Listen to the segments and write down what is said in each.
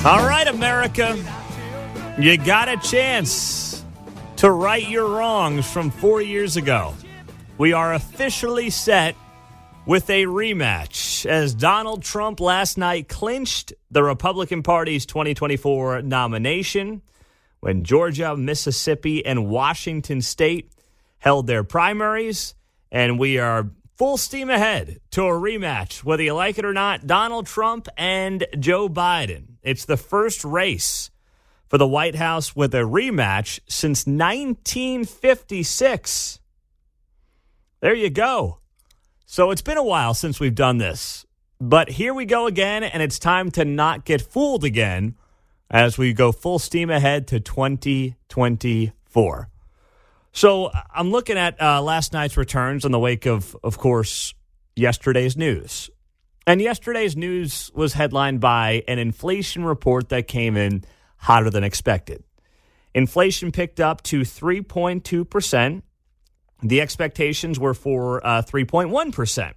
All right, America, you got a chance to right your wrongs from 4 years ago. We are officially set with a rematch as Donald Trump last night clinched the Republican Party's 2024 nomination when Georgia, Mississippi, and Washington State held their primaries, and we are full steam ahead to a rematch, whether you like it or not, Donald Trump and Joe Biden. It's the first race for the White House with a rematch since 1956. There you go. So it's been a while since we've done this, but here we go again, and it's time to not get fooled again as we go full steam ahead to 2024. So I'm looking at last night's returns in the wake of course, yesterday's news. And yesterday's news was headlined by an inflation report that came in hotter than expected. Inflation picked up to 3.2%. The expectations were for 3.1%.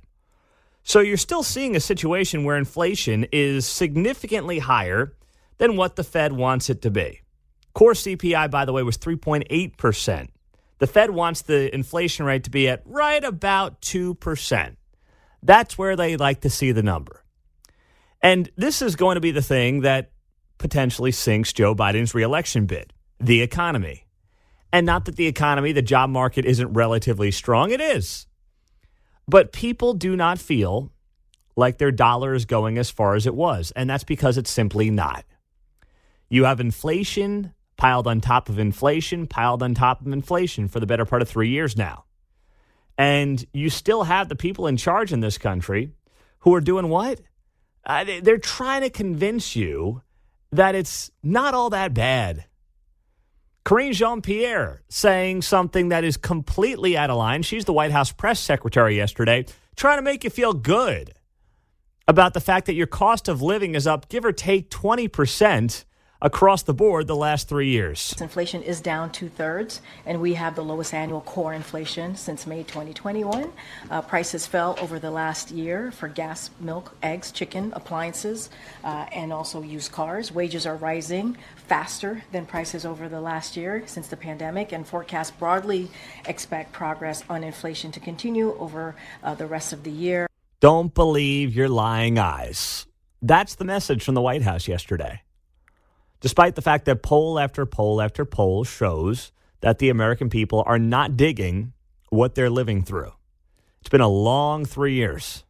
So you're still seeing a situation where inflation is significantly higher than what the Fed wants it to be. Core CPI, by the way, was 3.8%. The Fed wants the inflation rate to be at right about 2%. That's where they like to see the number. And this is going to be the thing that potentially sinks Joe Biden's reelection bid, the economy. And not that the economy, the job market isn't relatively strong. It is. But people do not feel like their dollar is going as far as it was. And that's because it's simply not. You have inflation piled on top of inflation, piled on top of inflation for the better part of 3 years now. And you still have the people in charge in this country who are doing what? They're trying to convince you that it's not all that bad. Karine Jean-Pierre saying something that is completely out of line. She's the White House press secretary yesterday, trying to make you feel good about the fact that your cost of living is up, give or take 20%. Across the board the last 3 years. Inflation is down 2/3, and we have the lowest annual core inflation since May 2021. Prices fell over the last year for gas, milk, eggs, chicken, appliances, and also used cars. Wages are rising faster than prices over the last year since the pandemic, and forecasts broadly expect progress on inflation to continue over the rest of the year. Don't believe your lying eyes. That's the message from the White House yesterday. Despite the fact that poll after poll after poll shows that the American people are not digging what they're living through. It's been a long 3 years.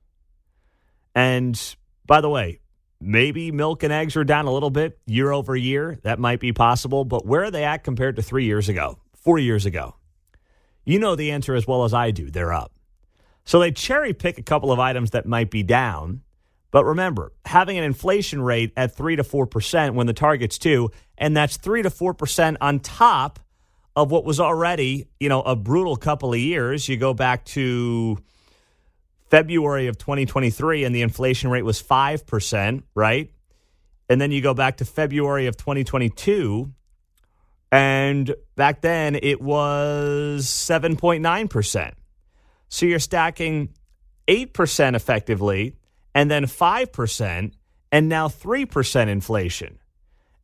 And by the way, maybe milk and eggs are down a little bit year over year. That might be possible. But where are they at compared to 3 years ago, 4 years ago? You know the answer as well as I do. They're up. So they cherry pick a couple of items that might be down. But remember, having an inflation rate at 3 to 4% when the target's 2%, and that's 3 to 4% on top of what was already, a brutal couple of years. You go back to February of 2023, and the inflation rate was 5%, right? And then you go back to February of 2022, and back then it was 7.9%. So you're stacking 8% effectively, and then 5%, and now 3% inflation.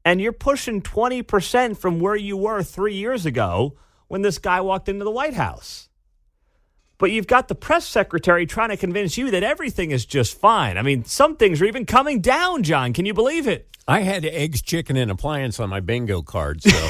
And you're pushing 20% from where you were 3 years ago when this guy walked into the White House. But you've got the press secretary trying to convince you that everything is just fine. I mean, some things are even coming down, John. Can you believe it? I had eggs, chicken, and appliance on my bingo card, so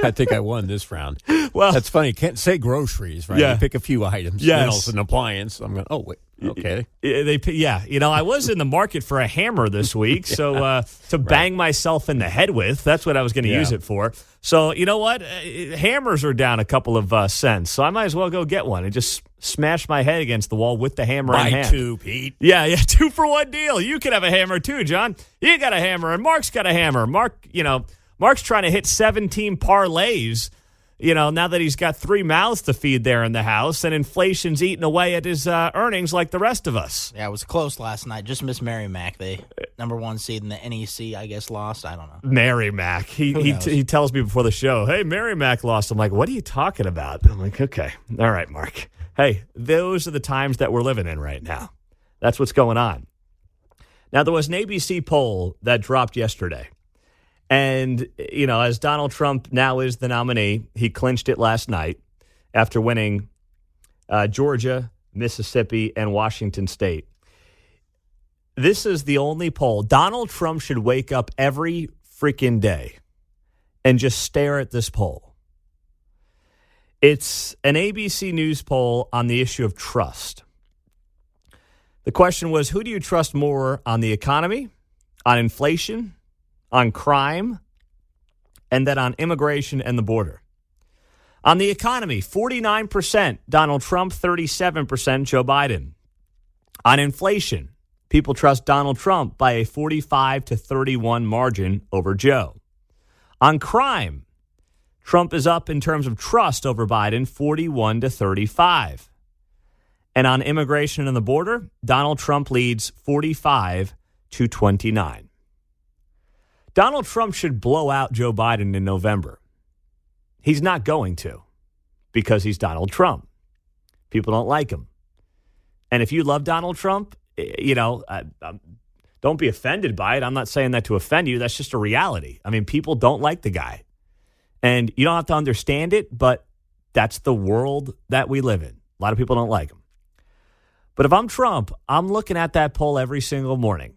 I think I won this round. Well, that's funny. Can't say groceries, right? Yeah. You pick a few items. Yes. Then also an appliance. I'm going, oh, wait. Okay. I was in the market for a hammer this week, so to bang myself in the head with, that's what I was going to use it for. So, you know what? Hammers are down a couple of cents, so I might as well go get one and just smash my head against the wall with the hammer in hand. Buy two, Pete. Yeah, 2 for 1 deal. You can have a hammer too, John. You got a hammer, and Mark's got a hammer. Mark's trying to hit 17 parlays. Now that he's got 3 mouths to feed there in the house, and inflation's eating away at his earnings like the rest of us. Yeah, it was close last night. Just missed Merrimack. They number 1 seed in the NEC, I guess, lost. I don't know. Merrimack. He tells me before the show, hey, Merrimack lost. I'm like, what are you talking about? I'm like, okay. All right, Mark. Hey, those are the times that we're living in right now. That's what's going on. Now, there was an ABC poll that dropped yesterday. And, as Donald Trump now is the nominee, he clinched it last night after winning Georgia, Mississippi, and Washington State. This is the only poll. Donald Trump should wake up every freaking day and just stare at this poll. It's an ABC News poll on the issue of trust. The question was, who do you trust more on the economy, on inflation, on crime, and then on immigration and the border? On the economy, 49% Donald Trump, 37% Joe Biden. On inflation, people trust Donald Trump by a 45 to 31 margin over Joe. On crime, Trump is up in terms of trust over Biden, 41 to 35. And on immigration and the border, Donald Trump leads 45 to 29. Donald Trump should blow out Joe Biden in November. He's not going to, because he's Donald Trump. People don't like him. And if you love Donald Trump, don't be offended by it. I'm not saying that to offend you. That's just a reality. I mean, people don't like the guy. And you don't have to understand it, but that's the world that we live in. A lot of people don't like him. But if I'm Trump, I'm looking at that poll every single morning.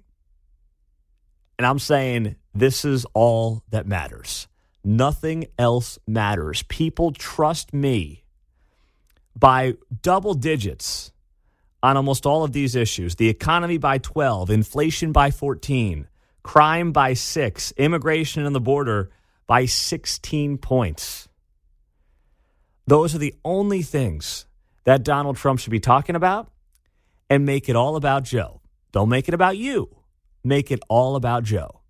And I'm saying, this is all that matters. Nothing else matters. People trust me by double digits on almost all of these issues. The economy by 12, inflation by 14, crime by 6, immigration and the border by 16 points. Those are the only things that Donald Trump should be talking about, and make it all about Joe. Don't make it about you. Make it all about Joe.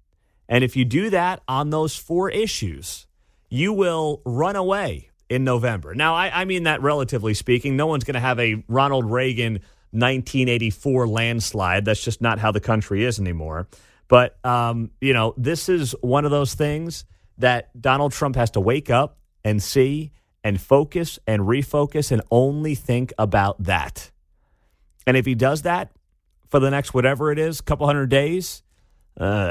And if you do that on those 4 issues, you will run away in November. Now, I mean that relatively speaking. No one's going to have a Ronald Reagan 1984 landslide. That's just not how the country is anymore. But, this is one of those things that Donald Trump has to wake up and see and focus and refocus and only think about that. And if he does that for the next whatever it is, couple hundred days,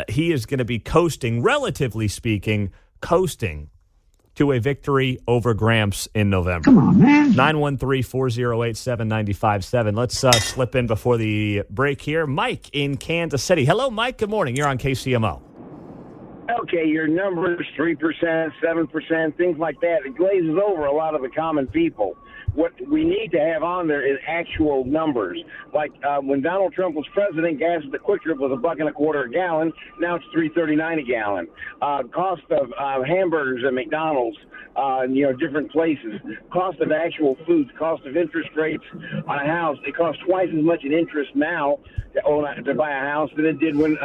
he is going to be coasting, relatively speaking, to a victory over Gramps in November. Come on, man. 913-408-7957. Let's slip in before the break here. Mike in Kansas City. Hello, Mike. Good morning. You're on KCMO. Okay, your numbers, 3%, 7%, things like that, it glazes over a lot of the common people. What we need to have on there is actual numbers. Like when Donald Trump was president, gas at the Quick Trip was $1.25 a gallon. Now it's $3.39 a gallon. Cost of hamburgers at McDonald's, different places. Cost of actual foods, cost of interest rates on a house. It costs twice as much in interest now to buy a house than it did when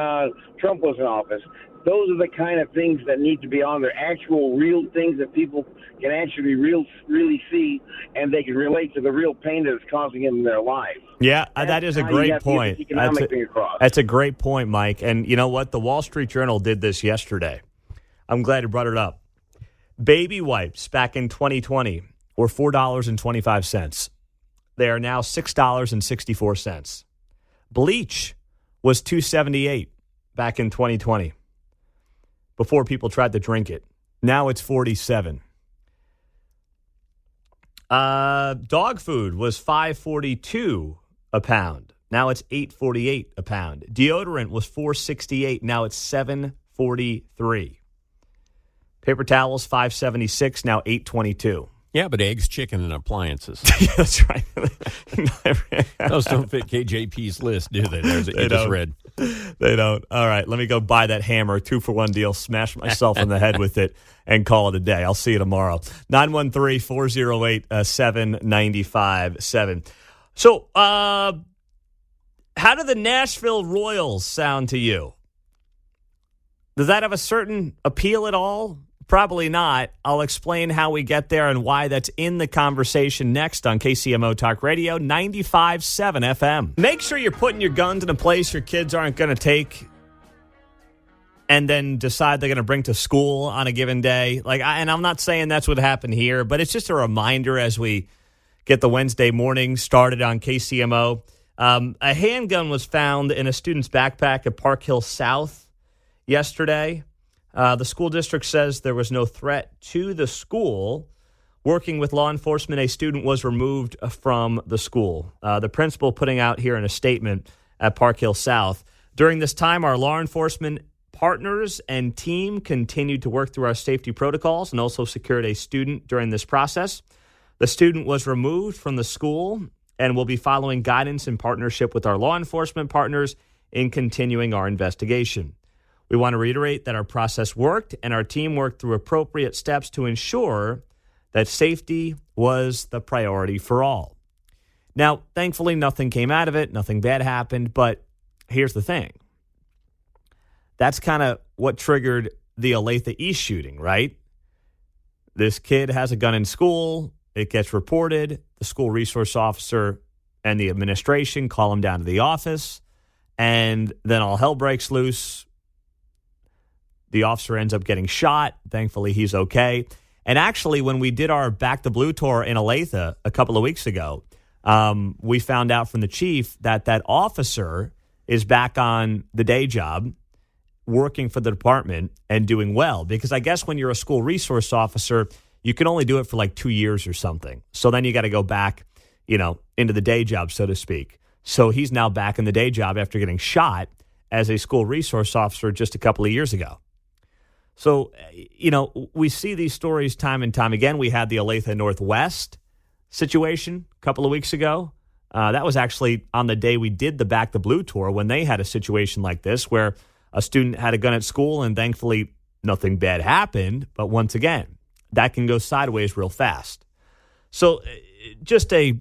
Trump was in office. Those are the kind of things that need to be on there, actual real things that people can actually really see, and they can relate to the real pain that it's causing them in their life. Yeah, that is a great point. That's a great point, Mike. And you know what? The Wall Street Journal did this yesterday. I'm glad you brought it up. Baby wipes back in 2020 were $4.25. They are now $6.64. Bleach was $2.78 back in 2020. Before people tried to drink it. Now it's $47. Dog food was $5.42 a pound. Now it's $8.48 a pound. Deodorant was $4.68. Now it's $7.43. Paper towels $5.76. Now $8.22. Yeah, but eggs, chicken, and appliances. Yeah, that's right. Those don't fit KJP's list, do they? There's it. You just read. They don't. All right, let me go buy that hammer, 2-for-1 deal, smash myself in the head with it, and call it a day. I'll see you tomorrow. 913-408-7957. So, how do the Nashville Royals sound to you? Does that have a certain appeal at all? Probably not. I'll explain how we get there and why that's in the conversation next on KCMO Talk Radio 95.7 FM. Make sure you're putting your guns in a place your kids aren't going to take and then decide they're going to bring to school on a given day. And I'm not saying that's what happened here, but it's just a reminder as we get the Wednesday morning started on KCMO. A handgun was found in a student's backpack at Park Hill South yesterday. The school district says there was no threat to the school. Working with law enforcement, a student was removed from the school. The principal putting out here in a statement at Park Hill South, during this time, our law enforcement partners and team continued to work through our safety protocols and also secured a student during this process. The student was removed from the school and will be following guidance in partnership with our law enforcement partners in continuing our investigation. We want to reiterate that our process worked and our team worked through appropriate steps to ensure that safety was the priority for all. Now, thankfully, nothing came out of it. Nothing bad happened. But here's the thing. That's kind of what triggered the Olathe East shooting, right? This kid has a gun in school. It gets reported. The school resource officer and the administration call him down to the office. And then all hell breaks loose. The officer ends up getting shot. Thankfully, he's okay. And actually, when we did our Back to Blue tour in Olathe a couple of weeks ago, we found out from the chief that that officer is back on the day job, working for the department and doing well. Because I guess when you're a school resource officer, you can only do it for like 2 years or something. So then you got to go back, into the day job, so to speak. So he's now back in the day job after getting shot as a school resource officer just a couple of years ago. So, we see these stories time and time again. We had the Olathe Northwest situation a couple of weeks ago. That was actually on the day we did the Back to Blue tour when they had a situation like this where a student had a gun at school and thankfully nothing bad happened. But once again, that can go sideways real fast. So just a,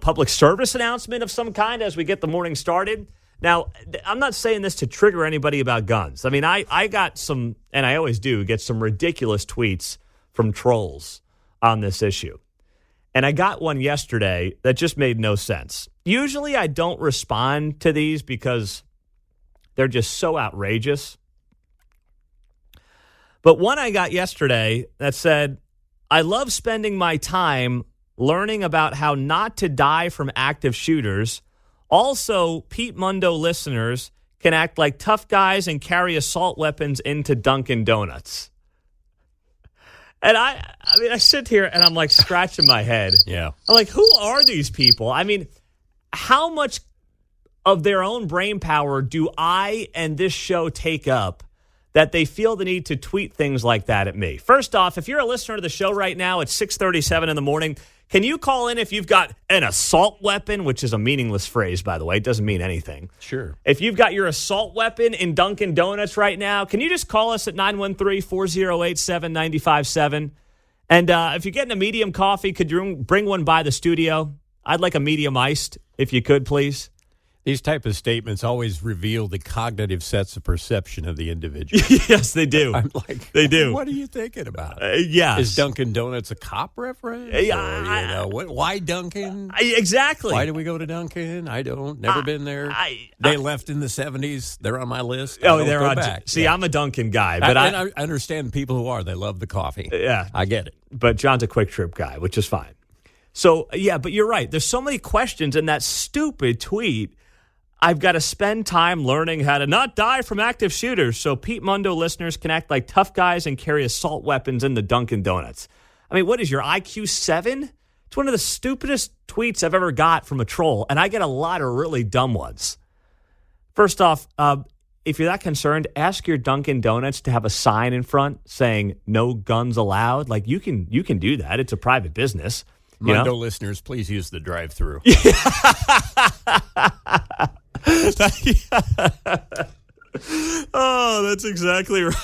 public service announcement of some kind as we get the morning started. Now, I'm not saying this to trigger anybody about guns. I mean, I got some, and I always do, get some ridiculous tweets from trolls on this issue. And I got one yesterday that just made no sense. Usually I don't respond to these because they're just so outrageous. But one I got yesterday that said, I love spending my time learning about how not to die from active shooters. Also, Pete Mundo listeners can act like tough guys and carry assault weapons into Dunkin' Donuts. And I sit here and I'm like scratching my head. Yeah. I'm like, who are these people? I mean, how much of their own brain power do I and this show take up that they feel the need to tweet things like that at me? First off, if you're a listener to the show right now at 6:37 in the morning, can you call in if you've got an assault weapon, which is a meaningless phrase, by the way. It doesn't mean anything. Sure. If you've got your assault weapon in Dunkin' Donuts right now, can you just call us at 913-408-7957? And if you're getting a medium coffee, could you bring one by the studio? I'd like a medium iced, if you could, please. These type of statements always reveal the cognitive sets of perception of the individual. Yes, they do. I'm like, they do. What are you thinking about? Yes. Is Dunkin' Donuts a cop reference? Why Dunkin'? Exactly. Why do we go to Dunkin'? I don't. Never been there. They left in the 70s. They're on my list. They're on. Back. See, yeah. I'm a Dunkin' guy, but I understand people who are. They love the coffee. Yeah, I get it. But John's a Quick Trip guy, which is fine. So yeah, but you're right. There's so many questions in that stupid tweet. I've got to spend time learning how to not die from active shooters so Pete Mundo listeners can act like tough guys and carry assault weapons in the Dunkin' Donuts. I mean, what is your IQ 7? It's one of the stupidest tweets I've ever got from a troll, and I get a lot of really dumb ones. First off, if you're that concerned, ask your Dunkin' Donuts to have a sign in front saying no guns allowed. Like, you can do that. It's a private business. Mundo listeners, please use the drive-thru. Oh, that's exactly right.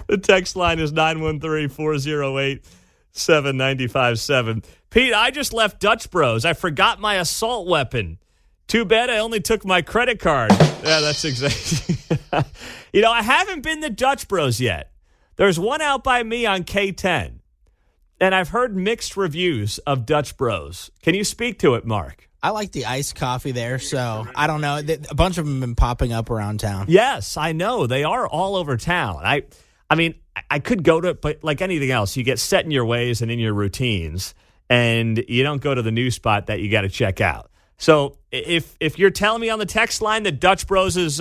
The text line is 913-408-7957. Pete, I just left Dutch Bros. I forgot my assault weapon. Too bad I only took my credit card. Yeah, that's exactly. I haven't been to Dutch Bros yet. There's one out by me on K10. And I've heard mixed reviews of Dutch Bros. Can you speak to it, Mark? I like the iced coffee there, so I don't know. A bunch of them have been popping up around town. Yes, I know. They are all over town. I mean, I could go to it, but like anything else, you get set in your ways and in your routines, and you don't go to the new spot that you got to check out. So if you're telling me on the text line that Dutch Bros is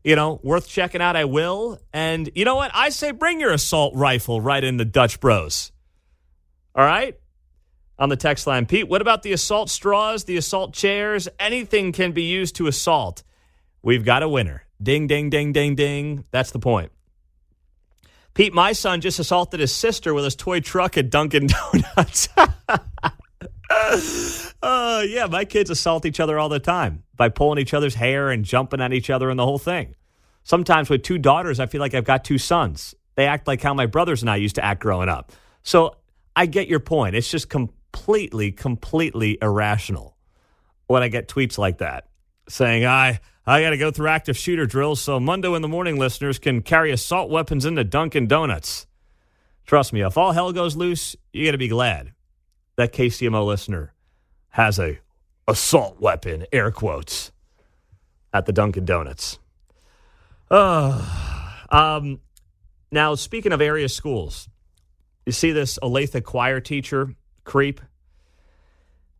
worth checking out, I will. And you know what? I say bring your assault rifle right into Dutch Bros. All right? On the text line, Pete, what about the assault straws, the assault chairs? Anything can be used to assault. We've got a winner. Ding, ding, ding, ding, ding. That's the point. Pete, my son just assaulted his sister with his toy truck at Dunkin' Donuts. Yeah, my kids assault each other all the time by pulling each other's hair and jumping at each other and the whole thing. Sometimes with 2 daughters, I feel like I've got 2 sons. They act like how my brothers and I used to act growing up. So I get your point. It's just completely irrational when I get tweets like that saying, I got to go through active shooter drills so Monday in the morning listeners can carry assault weapons into Dunkin' Donuts. Trust me, if all hell goes loose, you got to be glad that KCMO listener has a assault weapon, air quotes, at the Dunkin' Donuts. Now, speaking of area schools, you see this Olathe choir teacher creep?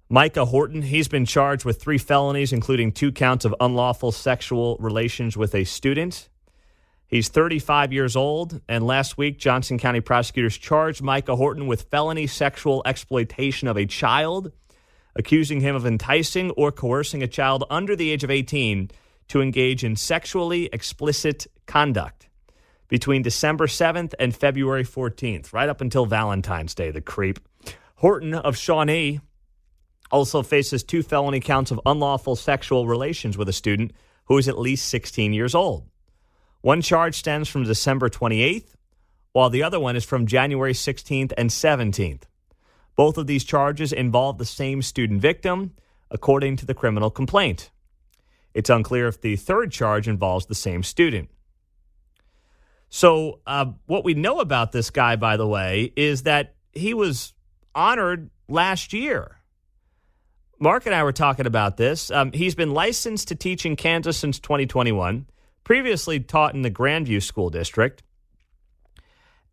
Micah Horton, he's been charged with 3 felonies, including 2 counts of unlawful sexual relations with a student. He's 35 years old, and last week, Johnson County prosecutors charged Micah Horton with felony sexual exploitation of a child, accusing him of enticing or coercing a child under the age of 18 to engage in sexually explicit conduct between December 7th and February 14th, right up until Valentine's Day, the creep. Horton of Shawnee also faces 2 felony counts of unlawful sexual relations with a student who is at least 16 years old. One charge stems from December 28th, while the other one is from January 16th and 17th. Both of these charges involve the same student victim, according to the criminal complaint. It's unclear if the third charge involves the same student. So what we know about this guy, by the way, is that he was honored last year. Mark and I were talking about this. He's been licensed to teach in Kansas since 2021, previously taught in the Grandview School District.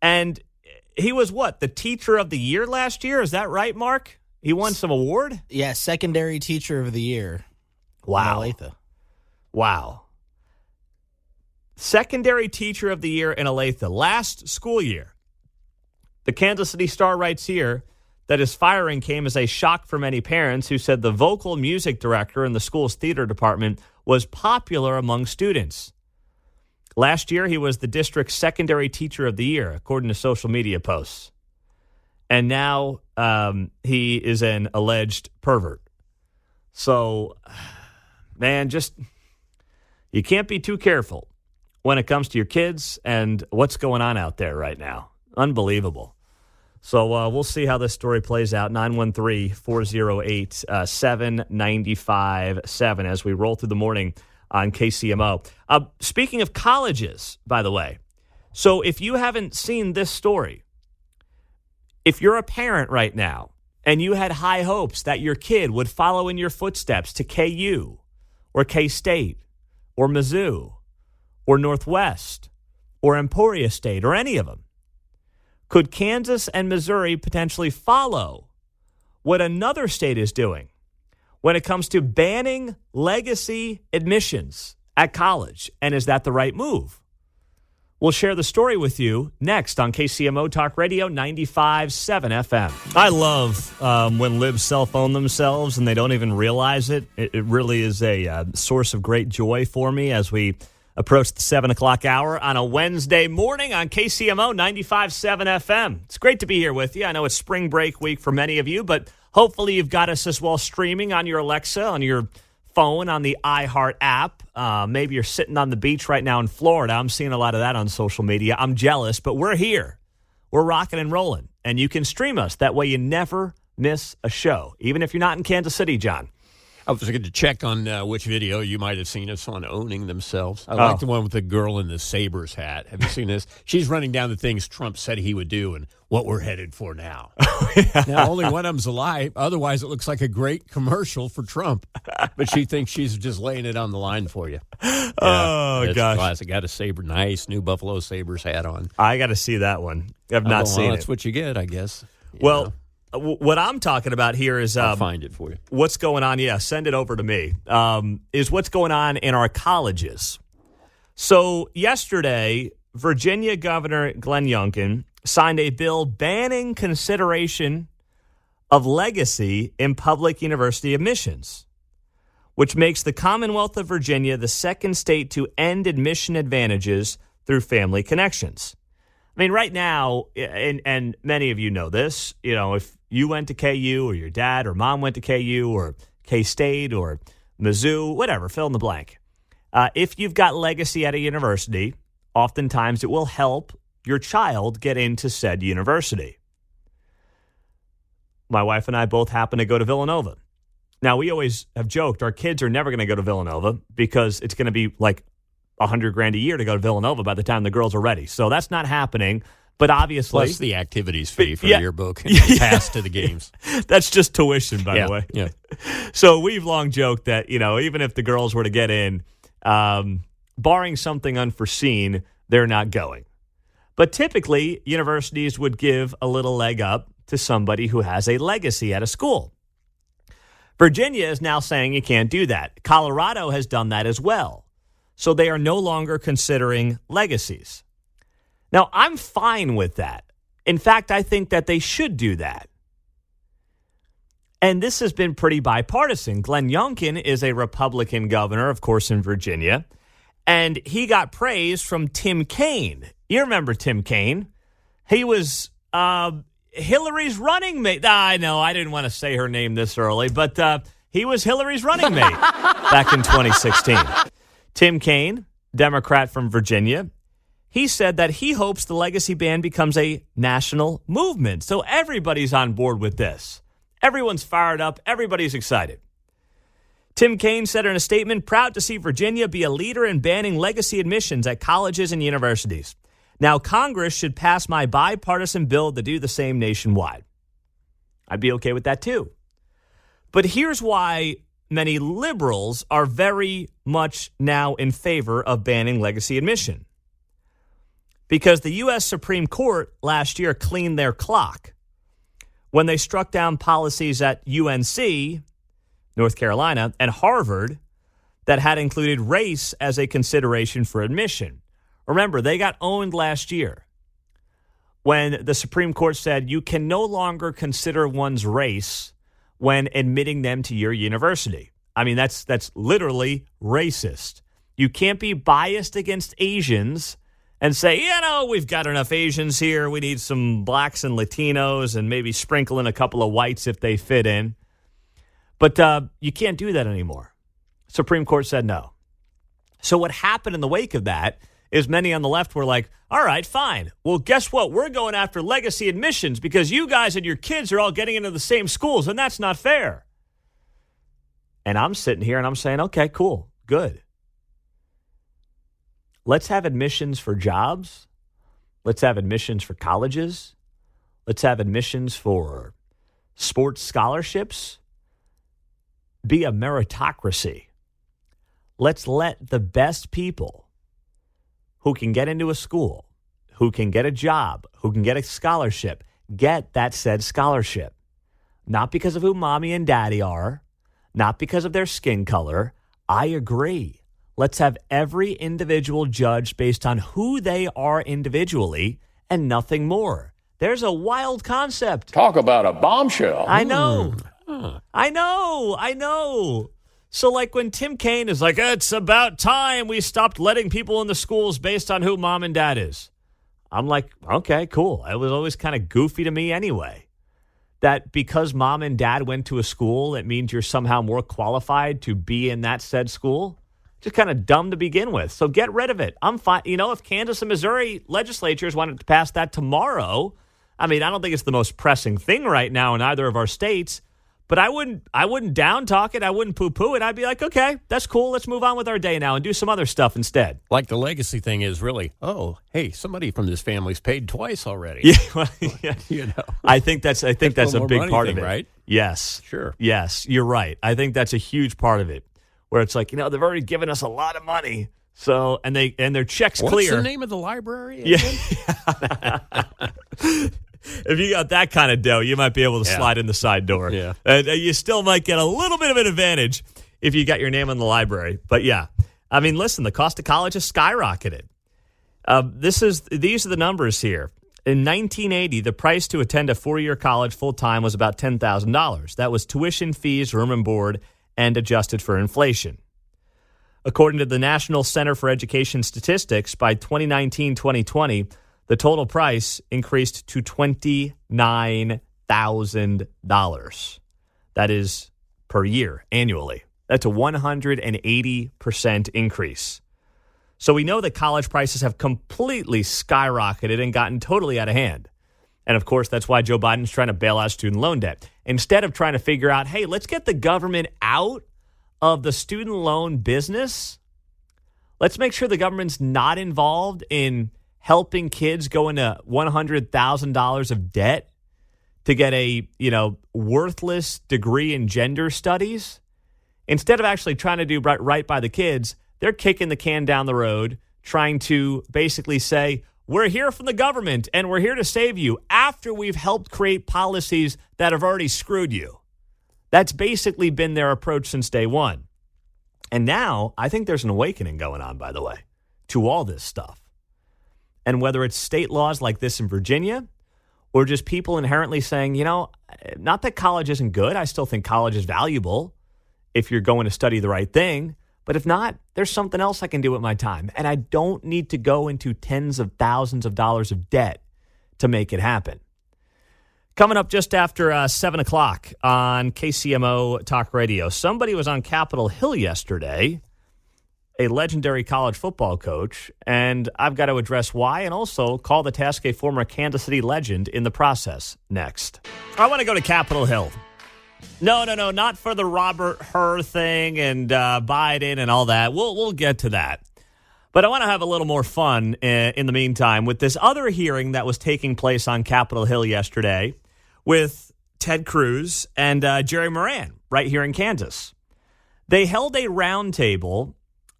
And he was the Teacher of the Year last year? Is that right, Mark? He won some award? Yeah, Secondary Teacher of the Year. Wow. In Olathe. Wow. Secondary Teacher of the Year in Olathe last school year. The Kansas City Star writes here that his firing came as a shock for many parents who said the vocal music director in the school's theater department was popular among students. Last year, he was the district's Secondary Teacher of the Year, according to social media posts. And now he is an alleged pervert. So, man, you can't be too careful when it comes to your kids and what's going on out there right now. Unbelievable. So we'll see how this story plays out. 913-408-7957 as we roll through the morning on KCMO. Speaking of colleges, by the way, so if you haven't seen this story, if you're a parent right now and you had high hopes that your kid would follow in your footsteps to KU or K-State or Mizzou or Northwest or Emporia State or any of them, could Kansas and Missouri potentially follow what another state is doing when it comes to banning legacy admissions at college? And is that the right move? We'll share the story with you next on KCMO Talk Radio 95.7 FM. I love when libs self-own themselves and they don't even realize it. It really is a source of great joy for me as we approach the 7 o'clock hour on a Wednesday morning on KCMO 95.7 FM. It's great to be here with you. I know it's spring break week for many of you, but hopefully you've got us as well streaming on your Alexa, on your phone, on the iHeart app. Maybe you're sitting on the beach right now in Florida. I'm seeing a lot of that on social media. I'm jealous, but we're here. We're rocking and rolling, and you can stream us. That way you never miss a show, even if you're not in Kansas City, John. I was going to check on which video you might have seen us on owning themselves. I like the one with the girl in the Sabres hat. Have you seen this? She's running down the things Trump said he would do and what we're headed for now. Now, only one of them's alive. Otherwise, it looks like a great commercial for Trump. But she thinks she's just laying it on the line for you. Yeah, gosh. Classic. Got a Sabre, nice new Buffalo Sabres hat on. I got to see that one. I've not seen it. That's what you get, I guess. Well, what I'm talking about here is I'll find it for you. What's going on? Yeah, send it over to me. Is what's going on in our colleges. So yesterday, Virginia Governor Glenn Youngkin signed a bill banning consideration of legacy in public university admissions, which makes the Commonwealth of Virginia the second state to end admission advantages through family connections. I mean, right now, and many of you know this, if you went to KU or your dad or mom went to KU or K-State or Mizzou, whatever, fill in the blank. If you've got legacy at a university, oftentimes it will help your child get into said university. My wife and I both happen to go to Villanova. Now, we always have joked our kids are never going to go to Villanova because it's going to be like $100,000 a year to go to Villanova by the time the girls are ready. So that's not happening. But obviously, plus the activities fee for the yearbook and pass to the games. That's just tuition, by the way. Yeah. So we've long joked that even if the girls were to get in, barring something unforeseen, they're not going. But typically, universities would give a little leg up to somebody who has a legacy at a school. Virginia is now saying you can't do that. Colorado has done that as well. So they are no longer considering legacies. Now, I'm fine with that. In fact, I think that they should do that. And this has been pretty bipartisan. Glenn Youngkin is a Republican governor, of course, in Virginia. And he got praise from Tim Kaine. You remember Tim Kaine? He was Hillary's running mate. I know, I didn't want to say her name this early, but he was Hillary's running mate back in 2016. Tim Kaine, Democrat from Virginia, he said that he hopes the legacy ban becomes a national movement. So everybody's on board with this. Everyone's fired up. Everybody's excited. Tim Kaine said in a statement, proud to see Virginia be a leader in banning legacy admissions at colleges and universities. Now, Congress should pass my bipartisan bill to do the same nationwide. I'd be okay with that, too. But here's why many liberals are very much now in favor of banning legacy admission. Because the U.S. Supreme Court last year cleaned their clock when they struck down policies at UNC, North Carolina, and Harvard that had included race as a consideration for admission. Remember, they got owned last year when the Supreme Court said you can no longer consider one's race when admitting them to your university. I mean, that's literally racist. You can't be biased against Asians and say, we've got enough Asians here. We need some blacks and Latinos and maybe sprinkle in a couple of whites if they fit in. But you can't do that anymore. Supreme Court said no. So what happened in the wake of that is many on the left were like, all right, fine. Well, guess what? We're going after legacy admissions because you guys and your kids are all getting into the same schools, and that's not fair. And I'm sitting here and I'm saying, okay, cool, good. Let's have admissions for jobs. Let's have admissions for colleges. Let's have admissions for sports scholarships. Be a meritocracy. Let's let the best people who can get into a school, who can get a job, who can get a scholarship, get that said scholarship. Not because of who mommy and daddy are, not because of their skin color. I agree. Let's have every individual judged based on who they are individually and nothing more. There's a wild concept. Talk about a bombshell. I know. I know. So like when Tim Kaine is like, it's about time we stopped letting people in the schools based on who mom and dad is. I'm like, okay, cool. It was always kind of goofy to me anyway. That because mom and dad went to a school, it means you're somehow more qualified to be in that said school. Just kind of dumb to begin with. So get rid of it. I'm fine. If Kansas and Missouri legislatures wanted to pass that tomorrow, I mean, I don't think it's the most pressing thing right now in either of our states, but I wouldn't down talk it. I wouldn't poo-poo it. I'd be like, okay, that's cool. Let's move on with our day now and do some other stuff instead. Like the legacy thing is really, oh, hey, somebody from this family's paid twice already. Yeah, well, yeah. I think that's a big part of it, right? Yes, sure. Yes, you're right. I think that's a huge part of it. Where it's like, they've already given us a lot of money. So, and their check's clear. What's the name of the library again? Yeah. If you got that kind of dough, you might be able to slide in the side door. Yeah. And you still might get a little bit of an advantage if you got your name on the library. But yeah, I mean, listen, the cost of college has skyrocketed. These are the numbers here. In 1980, the price to attend a 4-year college full-time was about $10,000. That was tuition, fees, room and board, and adjusted for inflation. According to the National Center for Education Statistics, by 2019-2020, the total price increased to $29,000. That is per year, annually. That's a 180% increase. So we know that college prices have completely skyrocketed and gotten totally out of hand. And, of course, that's why Joe Biden's trying to bail out student loan debt. Instead of trying to figure out, hey, let's get the government out of the student loan business. Let's make sure the government's not involved in helping kids go into $100,000 of debt to get a, worthless degree in gender studies. Instead of actually trying to do right by the kids, they're kicking the can down the road, trying to basically say, we're here from the government and we're here to save you after we've helped create policies that have already screwed you. That's basically been their approach since day one. And now I think there's an awakening going on, by the way, to all this stuff. And whether it's state laws like this in Virginia or just people inherently saying, not that college isn't good. I still think college is valuable if you're going to study the right thing. But if not, there's something else I can do with my time. And I don't need to go into tens of thousands of dollars of debt to make it happen. Coming up just after 7 o'clock on KCMO Talk Radio, somebody was on Capitol Hill yesterday, a legendary college football coach, and I've got to address why and also call the task a former Kansas City legend in the process next. I want to go to Capitol Hill. No, not for the Robert Hur thing and Biden and all that. We'll get to that. But I want to have a little more fun in the meantime with this other hearing that was taking place on Capitol Hill yesterday with Ted Cruz and Jerry Moran right here in Kansas. They held a roundtable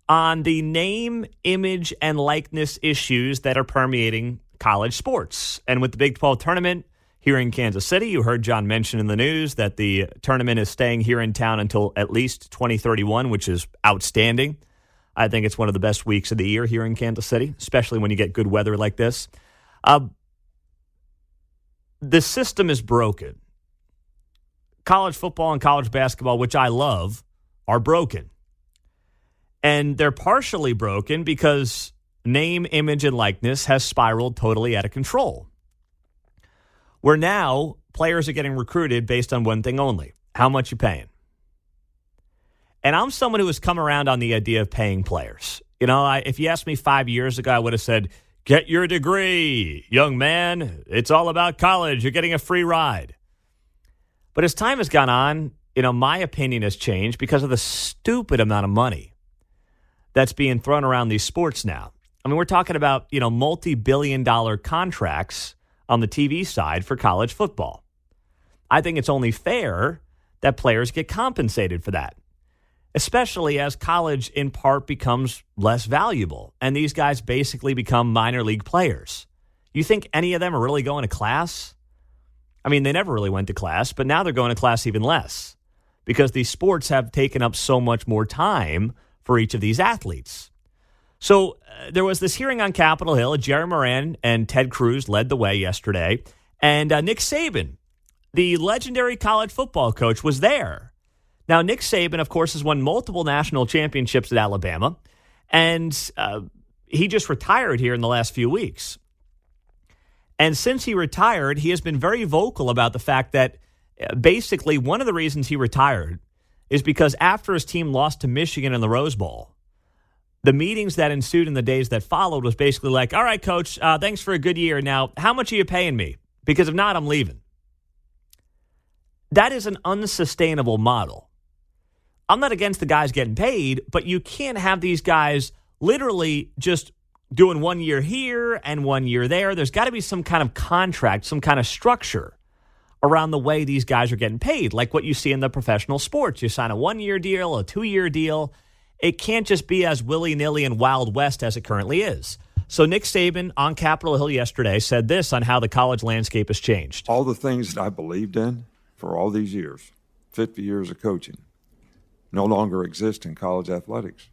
on the name, image, and likeness issues that are permeating college sports. And with the Big 12 tournament here in Kansas City, you heard John mention in the news that the tournament is staying here in town until at least 2031, which is outstanding. I think it's one of the best weeks of the year here in Kansas City, especially when you get good weather like this. The system is broken. College football and college basketball, which I love, are broken. And they're partially broken because name, image, and likeness has spiraled totally out of control. Where now players are getting recruited based on one thing only: how much you paying. And I'm someone who has come around on the idea of paying players. If you asked me 5 years ago, I would have said, get your degree, young man. It's all about college. You're getting a free ride. But as time has gone on, my opinion has changed because of the stupid amount of money that's being thrown around these sports now. I mean, we're talking about, multi-billion-dollar contracts on the TV side for college football. I think it's only fair that players get compensated for that, especially as college in part becomes less valuable and these guys basically become minor league players. You think any of them are really going to class? I mean, they never really went to class, but now they're going to class even less because these sports have taken up so much more time for each of these athletes. So there was this hearing on Capitol Hill. Jerry Moran and Ted Cruz led the way yesterday. And Nick Saban, the legendary college football coach, was there. Now, Nick Saban, of course, has won multiple national championships at Alabama. And he just retired here in the last few weeks. And since he retired, he has been very vocal about the fact that basically one of the reasons he retired is because after his team lost to Michigan in the Rose Bowl, the meetings that ensued in the days that followed was basically like, all right, coach, thanks for a good year. Now, how much are you paying me? Because if not, I'm leaving. That is an unsustainable model. I'm not against the guys getting paid, but you can't have these guys literally just doing 1 year here and 1 year there. There's got to be some kind of contract, some kind of structure around the way these guys are getting paid, like what you see in the professional sports. You sign a 1 year deal, a 2 year deal. It can't just be as willy-nilly and Wild West as it currently is. So Nick Saban on Capitol Hill yesterday said this on how the college landscape has changed. All the things that I believed in for all these years, 50 years of coaching, no longer exist in college athletics.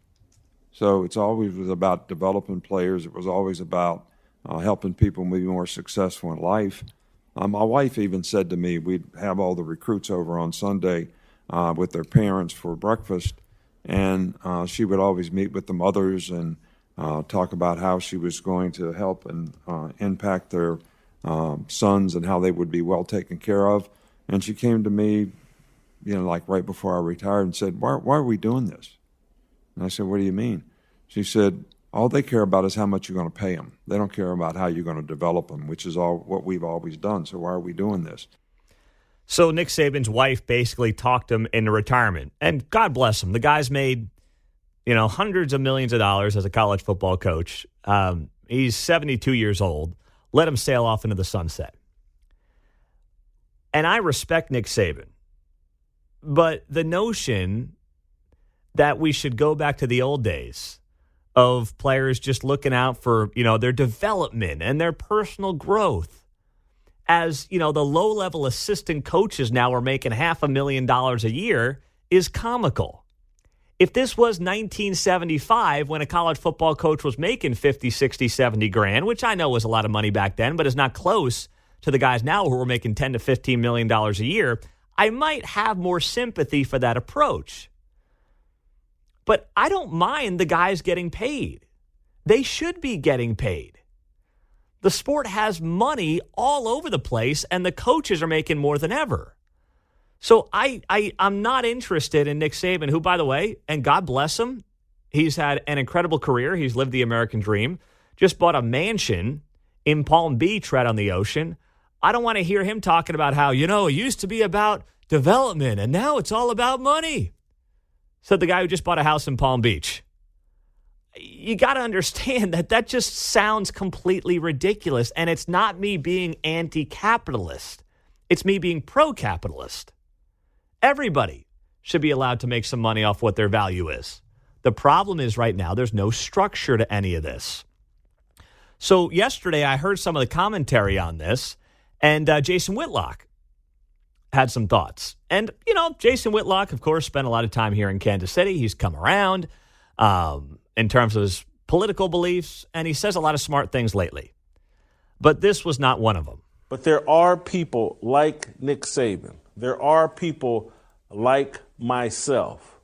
So it's always was about developing players. It was always about helping people be more successful in life. My wife even said to me, we'd have all the recruits over on Sunday with their parents for breakfast, and she would always meet with the mothers and talk about how she was going to help and impact their sons and how they would be well taken care of. And she came to me, like right before I retired and said, why are we doing this? And I said, what do you mean? She said, all they care about is how much you're going to pay them. They don't care about how you're going to develop them, which is all what we've always done. So why are we doing this? So Nick Saban's wife basically talked him into retirement. And God bless him. The guy's made, hundreds of millions of dollars as a college football coach. He's 72 years old. Let him sail off into the sunset. And I respect Nick Saban. But the notion that we should go back to the old days of players just looking out for, their development and their personal growth, as, the low-level assistant coaches now are making $500,000 a year, is comical. If this was 1975 when a college football coach was making 50, 60, 70 grand, which I know was a lot of money back then, but is not close to the guys now who are making $10 to $15 million a year, I might have more sympathy for that approach. But I don't mind the guys getting paid. They should be getting paid. The sport has money all over the place, and the coaches are making more than ever. So I'm not interested in Nick Saban, who, by the way, and God bless him, he's had an incredible career. He's lived the American dream. Just bought a mansion in Palm Beach right on the ocean. I don't want to hear him talking about how, it used to be about development, and now it's all about money. Said the guy who just bought a house in Palm Beach. You got to understand that just sounds completely ridiculous, and it's not me being anti-capitalist. It's me being pro-capitalist. Everybody should be allowed to make some money off what their value is. The problem is right now there's no structure to any of this. So yesterday I heard some of the commentary on this, and Jason Whitlock had some thoughts. And, Jason Whitlock, of course, spent a lot of time here in Kansas City. He's come around in terms of his political beliefs, and he says a lot of smart things lately. But this was not one of them. But there are people like Nick Saban. There are people like myself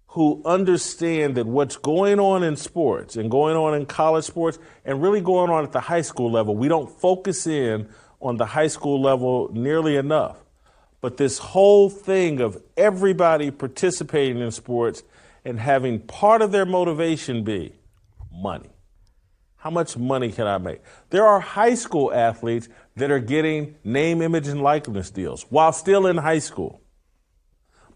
who understand that what's going on in sports and going on in college sports and really going on at the high school level, we don't focus in on the high school level nearly enough. But this whole thing of everybody participating in sports and having part of their motivation be money. How much money can I make? There are high school athletes that are getting name, image, and likeness deals while still in high school.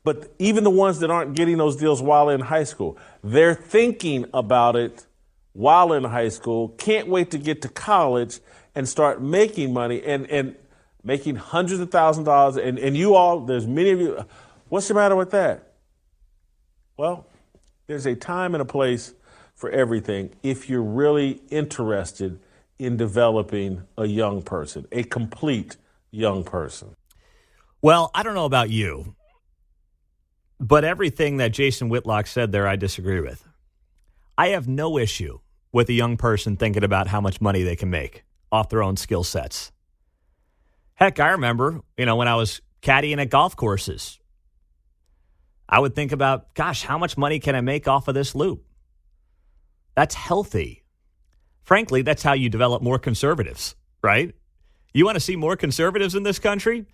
But even the ones that aren't getting those deals while in high school, they're thinking about it while in high school, can't wait to get to college and start making money and making hundreds of thousands of dollars. And you all, there's many of you, what's the matter with that? Well, there's a time and a place for everything if you're really interested in developing a young person, a complete young person. Well, I don't know about you, but everything that Jason Whitlock said there, I disagree with. I have no issue with a young person thinking about how much money they can make off their own skill sets. Heck, I remember, when I was caddying at golf courses, I would think about, gosh, how much money can I make off of this loop? That's healthy. Frankly, that's how you develop more conservatives, right? You want to see more conservatives in this country?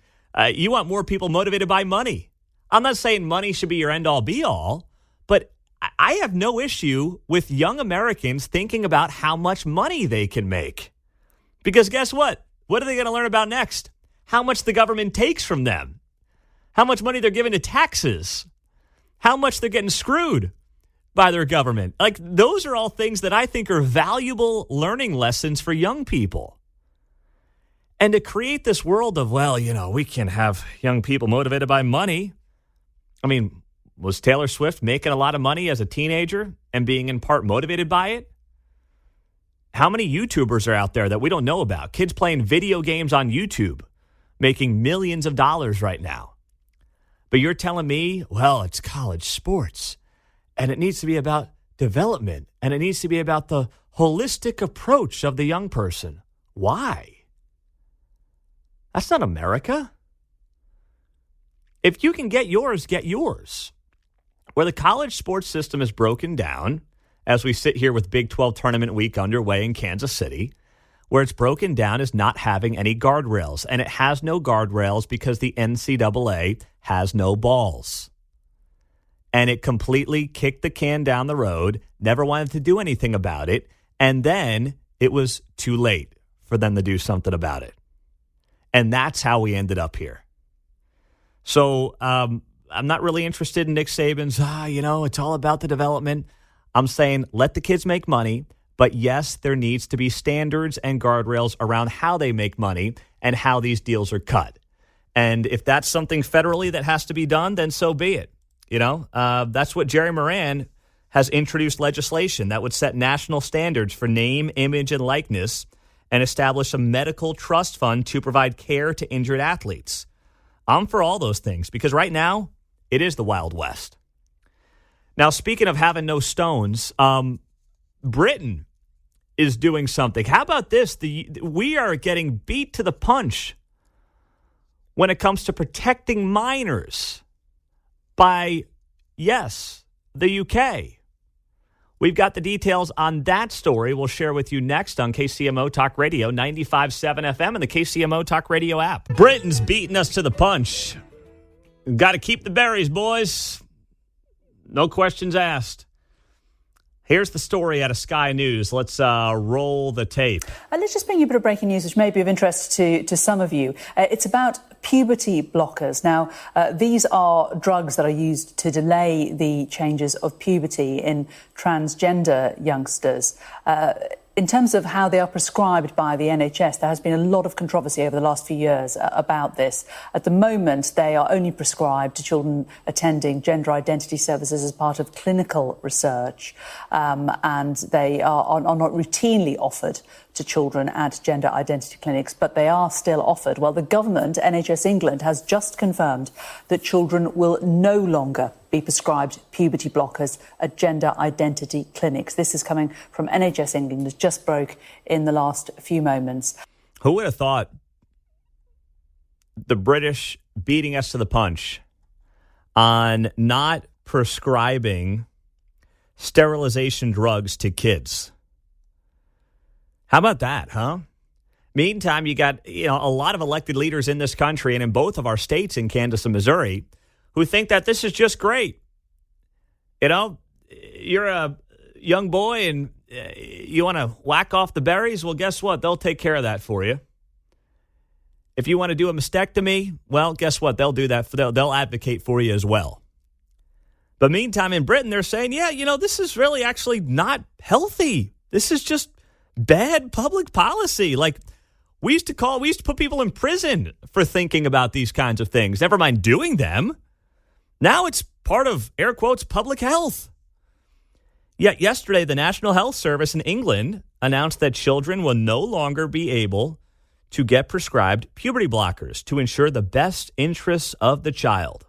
You want more people motivated by money. I'm not saying money should be your end-all, be-all, but I have no issue with young Americans thinking about how much money they can make. Because guess what? What are they going to learn about next? How much the government takes from them. How much money they're giving to taxes. How much they're getting screwed by their government. Like, those are all things that I think are valuable learning lessons for young people. And to create this world of, we can have young people motivated by money. I mean, was Taylor Swift making a lot of money as a teenager and being in part motivated by it? How many YouTubers are out there that we don't know about? Kids playing video games on YouTube, making millions of dollars right now. But you're telling me, it's college sports, and it needs to be about development, and it needs to be about the holistic approach of the young person. Why? That's not America. If you can get yours, get yours. Where the college sports system is broken down, as we sit here with Big 12 tournament week underway in Kansas City, where it's broken down is not having any guardrails. And it has no guardrails because the NCAA has no balls. And it completely kicked the can down the road, never wanted to do anything about it, and then it was too late for them to do something about it. And that's how we ended up here. So I'm not really interested in Nick Saban's, it's all about the development. I'm saying let the kids make money, but yes, there needs to be standards and guardrails around how they make money and how these deals are cut. And if that's something federally that has to be done, then so be it. That's what Jerry Moran has introduced legislation that would set national standards for name, image, and likeness and establish a medical trust fund to provide care to injured athletes. I'm for all those things because right now it is the Wild West. Now, speaking of having no stones, Britain is doing something. How about this? We are getting beat to the punch when it comes to protecting minors by, yes, the UK. We've got the details on that story we'll share with you next on KCMO Talk Radio, 95.7 FM and the KCMO Talk Radio app. Britain's beating us to the punch. Got to keep the berries, boys. No questions asked. Here's the story out of Sky News. Let's roll the tape. Let's just bring you a bit of breaking news, which may be of interest to some of you. It's about puberty blockers. Now, these are drugs that are used to delay the changes of puberty in transgender youngsters. In terms of how they are prescribed by the NHS, there has been a lot of controversy over the last few years about this. At the moment, they are only prescribed to children attending gender identity services as part of clinical research, and they are not routinely offered to children at gender identity clinics, but they are still offered. Well, the government, NHS England, has just confirmed that children will no longer be prescribed puberty blockers at gender identity clinics. This is coming from NHS England. It just broke in the last few moments. Who would have thought the British beating us to the punch on not prescribing sterilization drugs to kids? How about that, huh? Meantime, you got a lot of elected leaders in this country and in both of our states, in Kansas and Missouri, who think that this is just great. You're a young boy and you want to whack off the berries? Well, guess what? They'll take care of that for you. If you want to do a mastectomy, well, guess what? They'll do that. They'll advocate for you as well. But meantime, in Britain, they're saying, this is really actually not healthy. This is just bad public policy. Like, we used to put people in prison for thinking about these kinds of things, never mind doing them. Now it's part of, air quotes, public health. Yet yesterday, the National Health Service in England announced that children will no longer be able to get prescribed puberty blockers to ensure the best interests of the child.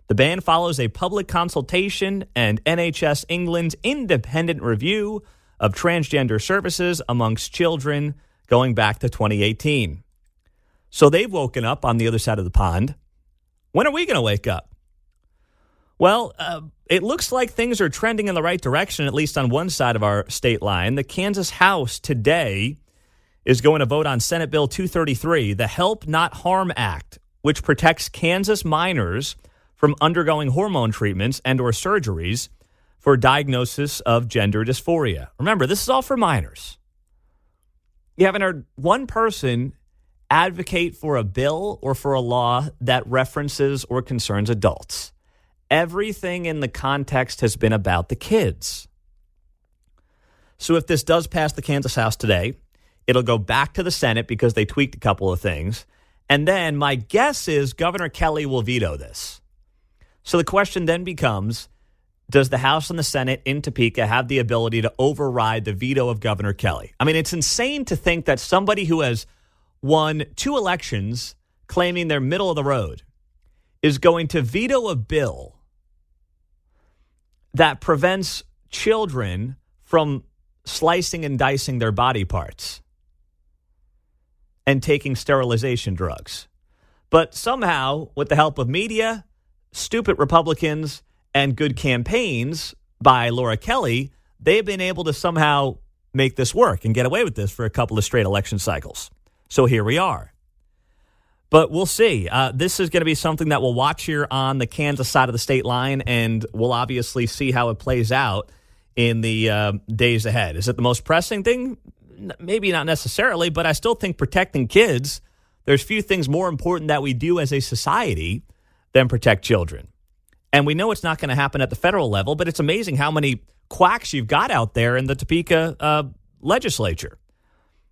The ban follows a public consultation and NHS England's independent review of transgender services amongst children going back to 2018. So they've woken up on the other side of the pond. When are we going to wake up? Well, it looks like things are trending in the right direction, at least on one side of our state line. The Kansas House today is going to vote on Senate Bill 233, the Help Not Harm Act, which protects Kansas minors from undergoing hormone treatments and or surgeries for diagnosis of gender dysphoria. Remember, this is all for minors. You haven't heard one person advocate for a bill or for a law that references or concerns adults. Everything in the context has been about the kids. So if this does pass the Kansas House today, it'll go back to the Senate because they tweaked a couple of things. And then my guess is Governor Kelly will veto this. So the question then becomes, does the House and the Senate in Topeka have the ability to override the veto of Governor Kelly? I mean, it's insane to think that somebody who has won 2 elections claiming they're middle of the road is going to veto a bill that prevents children from slicing and dicing their body parts and taking sterilization drugs. But somehow, with the help of media, stupid Republicans, and good campaigns by Laura Kelly, they've been able to somehow make this work and get away with this for a couple of straight election cycles. So here we are. But we'll see. This is going to be something that we'll watch here on the Kansas side of the state line, and we'll obviously see how it plays out in the days ahead. Is it the most pressing thing? Maybe not necessarily, but I still think protecting kids, there's few things more important that we do as a society than protect children. And we know it's not going to happen at the federal level, but it's amazing how many quacks you've got out there in the Topeka legislature.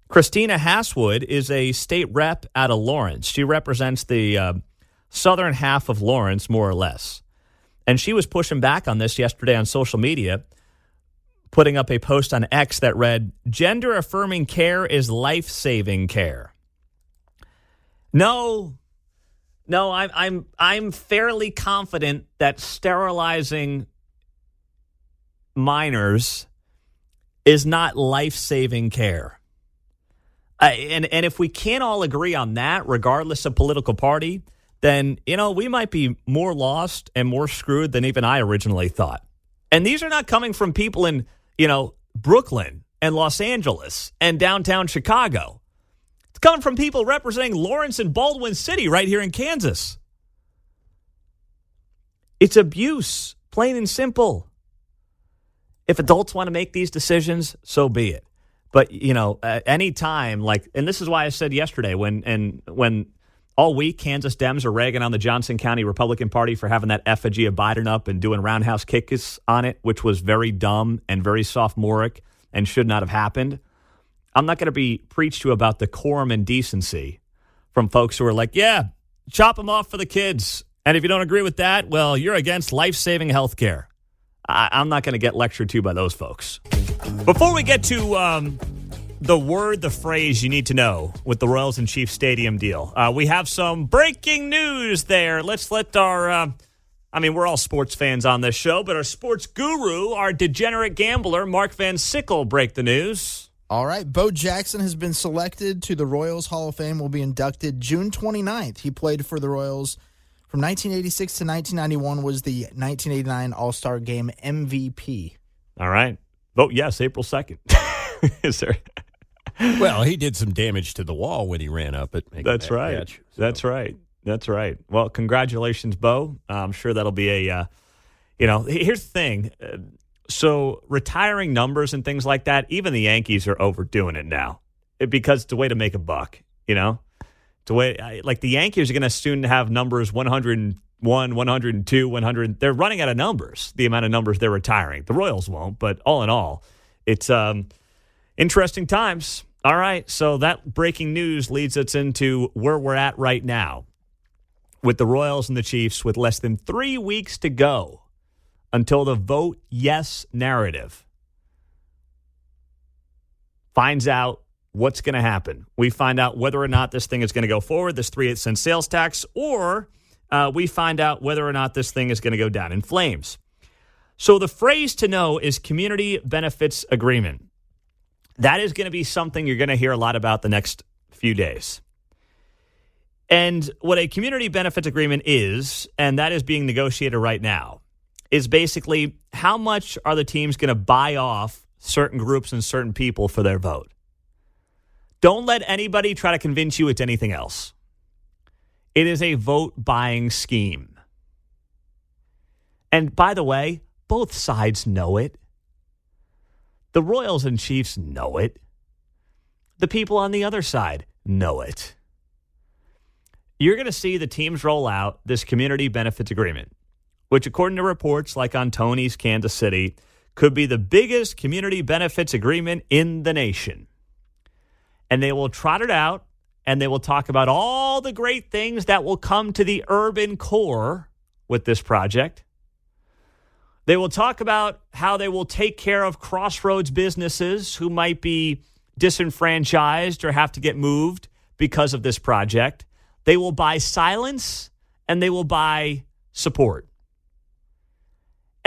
Christina Hasswood is a state rep out of Lawrence. She represents the southern half of Lawrence, more or less. And she was pushing back on this yesterday on social media, putting up a post on X that read, "Gender-affirming care is life-saving care." No, I'm fairly confident that sterilizing minors is not life-saving care. And if we can't all agree on that, regardless of political party, then, we might be more lost and more screwed than even I originally thought. And these are not coming from people in, Brooklyn and Los Angeles and downtown Chicago. It's coming from people representing Lawrence and Baldwin City right here in Kansas. It's abuse, plain and simple. If adults want to make these decisions, so be it. But, any time, and this is why I said yesterday, when all week Kansas Dems are ragging on the Johnson County Republican Party for having that effigy of Biden up and doing roundhouse kicks on it, which was very dumb and very sophomoric and should not have happened. I'm not going to be preached to about decorum and decency from folks who are like, yeah, chop them off for the kids. And if you don't agree with that, well, you're against life-saving health care. I'm not going to get lectured to by those folks. Before we get to the phrase you need to know with the Royals and Chiefs Stadium deal, we have some breaking news there. Let's let our, we're all sports fans on this show, but our sports guru, our degenerate gambler, Mark Van Sickle, break the news. All right. Bo Jackson has been selected to the Royals Hall of Fame, will be inducted June 29th. He played for the Royals from 1986 to 1991, was the 1989 All-Star Game MVP. All right. Vote yes, April 2nd. Is there? Well, he did some damage to the wall when he ran up it. That's right. Catch, so. That's right. Well, congratulations, Bo. I'm sure that'll be a, here's the thing. So retiring numbers and things like that, even the Yankees are overdoing it now because it's a way to make a buck, It's a way, like the Yankees are going to soon have numbers 101, 102, 100. They're running out of numbers, the amount of numbers they're retiring. The Royals won't, but all in all, it's interesting times. All right, so that breaking news leads us into where we're at right now with the Royals and the Chiefs with less than 3 weeks to go until the vote yes narrative finds out what's going to happen. We find out whether or not this thing is going to go forward, this 3/8 cent sales tax, or we find out whether or not this thing is going to go down in flames. So the phrase to know is community benefits agreement. That is going to be something you're going to hear a lot about the next few days. And what a community benefits agreement is, and that is being negotiated right now, is basically how much are the teams going to buy off certain groups and certain people for their vote. Don't let anybody try to convince you it's anything else. It is a vote-buying scheme. And by the way, both sides know it. The Royals and Chiefs know it. The people on the other side know it. You're going to see the teams roll out this community benefits agreement, which according to reports like on Tony's Kansas City, could be the biggest community benefits agreement in the nation. And they will trot it out, and they will talk about all the great things that will come to the urban core with this project. They will talk about how they will take care of crossroads businesses who might be disenfranchised or have to get moved because of this project. They will buy silence, and they will buy support.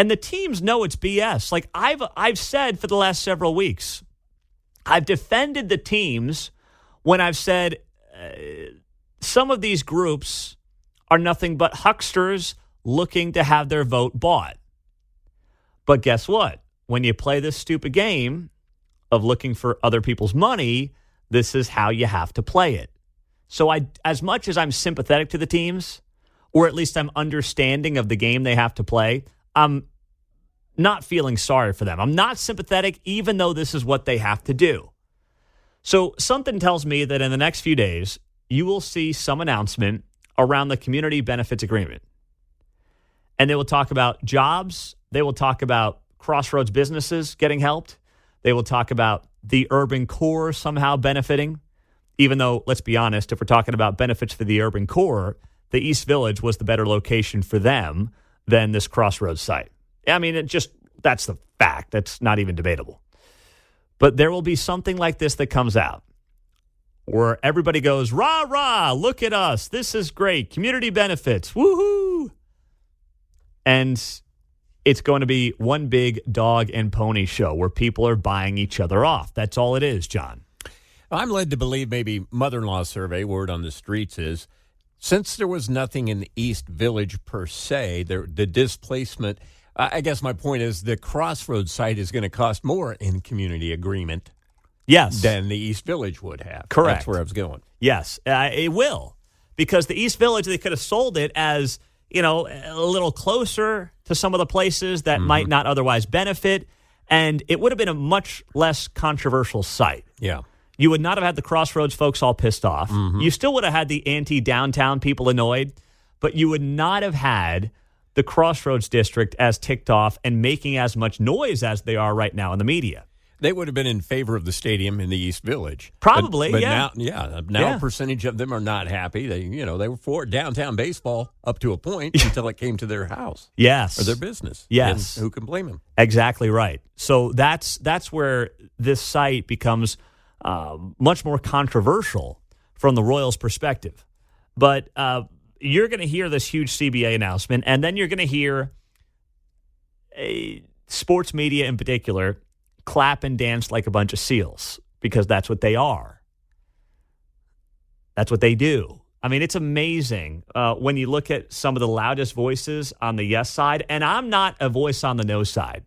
And the teams know it's BS. Like I've said for the last several weeks, I've defended the teams when I've said some of these groups are nothing but hucksters looking to have their vote bought. But guess what? When you play this stupid game of looking for other people's money, this is how you have to play it. So as much as I'm sympathetic to the teams, or at least I'm understanding of the game they have to play, I'm not feeling sorry for them. I'm not sympathetic, even though this is what they have to do. So something tells me that in the next few days, you will see some announcement around the community benefits agreement. And they will talk about jobs. They will talk about Crossroads businesses getting helped. They will talk about the urban core somehow benefiting, even though, let's be honest, if we're talking about benefits for the urban core, the East Village was the better location for them than this Crossroads site. I mean, that's the fact. That's not even debatable. But there will be something like this that comes out where everybody goes, rah, rah, look at us. This is great. Community benefits. Woohoo. And it's going to be one big dog and pony show where people are buying each other off. That's all it is, John. I'm led to believe maybe mother-in-law survey, word on the streets is, since there was nothing in the East Village per se, the displacement, I guess my point is the Crossroads site is going to cost more in community agreement than the East Village would have. Correct. That's where I was going. Yes, it will. Because the East Village, they could have sold it as, a little closer to some of the places that might not otherwise benefit, and it would have been a much less controversial site. Yeah. You would not have had the Crossroads folks all pissed off. You still would have had the anti-downtown people annoyed, but you would not have had the Crossroads district as ticked off and making as much noise as they are right now in the media. They would have been in favor of the stadium in the East Village. Probably, but yeah. Now a percentage of them are not happy. They were for downtown baseball up to a point until it came to their house. Yes. Or their business. Yes. And who can blame them? Exactly right. So that's where this site becomes much more controversial from the Royals' perspective. But you're going to hear this huge CBA announcement, and then you're going to hear sports media in particular clap and dance like a bunch of seals, because that's what they are. That's what they do. I mean, it's amazing when you look at some of the loudest voices on the yes side, and I'm not a voice on the no side.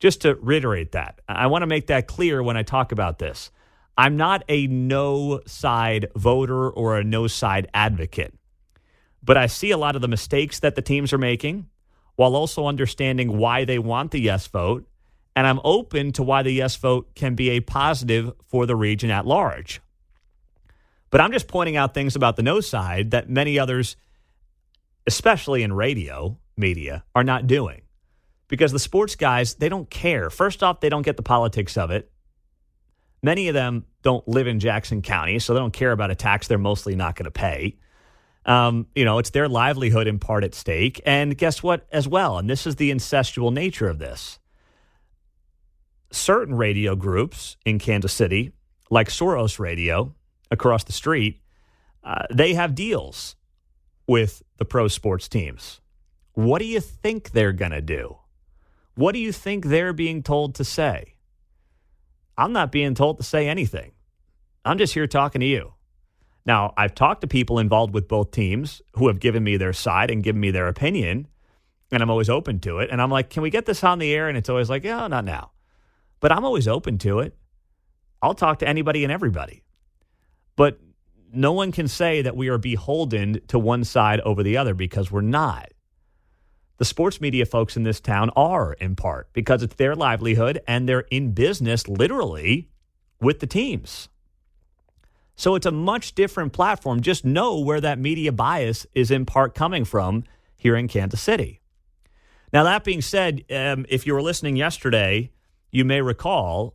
Just to reiterate that. I want to make that clear when I talk about this. I'm not a no side voter or a no side advocate, but I see a lot of the mistakes that the teams are making while also understanding why they want the yes vote. And I'm open to why the yes vote can be a positive for the region at large. But I'm just pointing out things about the no side that many others, especially in radio media, are not doing. Because the sports guys, they don't care. First off, they don't get the politics of it. Many of them don't live in Jackson County, so they don't care about a tax they're mostly not going to pay. It's their livelihood in part at stake. And guess what as well? And this is the incestual nature of this. Certain radio groups in Kansas City, like Soros Radio across the street, they have deals with the pro sports teams. What do you think they're going to do? What do you think they're being told to say? I'm not being told to say anything. I'm just here talking to you. Now, I've talked to people involved with both teams who have given me their side and given me their opinion, and I'm always open to it. And I'm like, can we get this on the air? And it's always like, yeah, not now. But I'm always open to it. I'll talk to anybody and everybody. But no one can say that we are beholden to one side over the other, because we're not. The sports media folks in this town are, in part, because it's their livelihood and they're in business literally with the teams. So it's a much different platform. Just know where that media bias is in part coming from here in Kansas City. Now, that being said, if you were listening yesterday, you may recall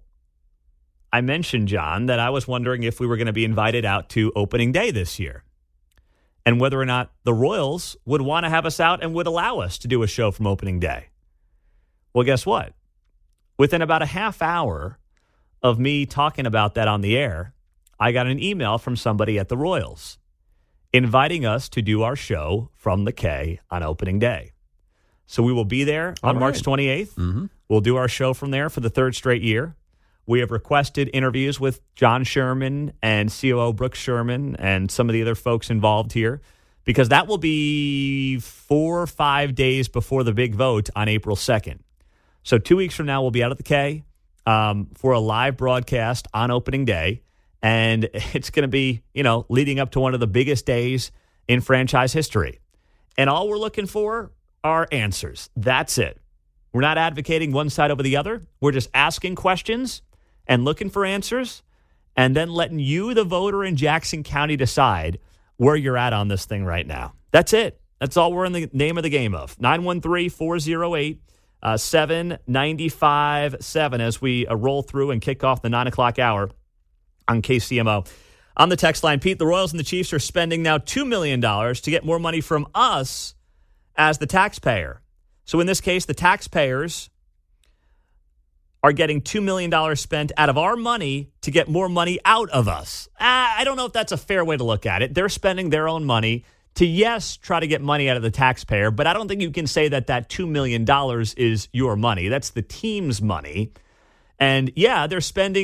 I mentioned, John, that I was wondering if we were going to be invited out to opening day this year and whether or not the Royals would want to have us out and would allow us to do a show from opening day. Well, guess what? Within about a half hour of me talking about that on the air, I got an email from somebody at the Royals inviting us to do our show from the K on opening day. So we will be there on March 28th. Mm-hmm. We'll do our show from there for the third straight year. We have requested interviews with John Sherman and COO Brooks Sherman and some of the other folks involved here because that will be 4 or 5 days before the big vote on April 2nd. So 2 weeks from now, we'll be out at the K for a live broadcast on opening day. And it's going to be, leading up to one of the biggest days in franchise history. And all we're looking for are answers. That's it. We're not advocating one side over the other. We're just asking questions and looking for answers and then letting you, the voter in Jackson County, decide where you're at on this thing right now. That's it. That's all we're in the name of the game of. 913-408-7957 as we roll through and kick off the 9 o'clock hour on KCMO. On the text line, Pete, the Royals and the Chiefs are spending now $2 million to get more money from us as the taxpayer. So in this case, the taxpayers are getting $2 million spent out of our money to get more money out of us. I don't know if that's a fair way to look at it. They're spending their own money to, yes, try to get money out of the taxpayer, but I don't think you can say that $2 million is your money. That's the team's money. And, yeah, they're